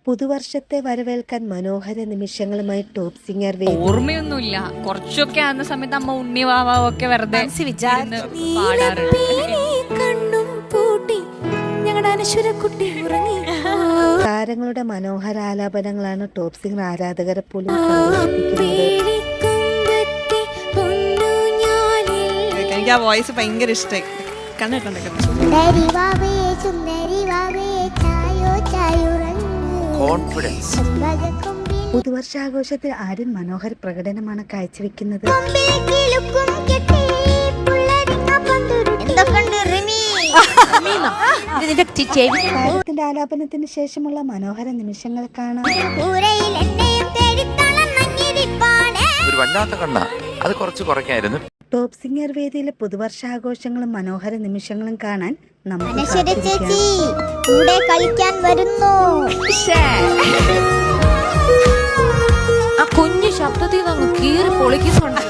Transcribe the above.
പുതുവർഷത്തെ വരവേൽക്കാൻ മനോഹര നിമിഷങ്ങളുമായി top singer വേദി. ഓർമ്മയൊന്നുമില്ല, കുറച്ചൊക്കെ ആകുന്ന സമയത്ത് അമ്മ ഉണ്ണി വാവാവൊക്കെ വെറുതെ പാടാറുണ്ട്. താരങ്ങളുടെ മനോഹര ആലാപനങ്ങളാണ് ടോപ്പ് സിംഗർ ആരാധകരെ പോലും എനിക്ക് ആ വോയിസ് ഭയങ്കര ഇഷ്ടമായി. പുതുവർഷാഘോഷത്തിൽ ആര്യൻ മനോഹര പ്രകടനമാണ് കാഴ്ചവെക്കുന്നത്. താരത്തിന്റെ ആലാപനത്തിന് ശേഷമുള്ള മനോഹര നിമിഷങ്ങൾ കാണാം. ഒരു വല്ലാത്ത കണ്ണ അത് കുറച്ച് കുറയ്ക്കായിരുന്നു. ടോപ്പ് സിംഗർ വേദിയിലെ പുതുവർഷാഘോഷങ്ങളും മനോഹര നിമിഷങ്ങളും കാണാൻ നമുക്ക് കളിക്കാൻ വരുന്നു. ആ കുഞ്ഞു ശബ്ദത്തിൽ നിന്ന് കീറി പൊളിക്കുന്നുണ്ട്.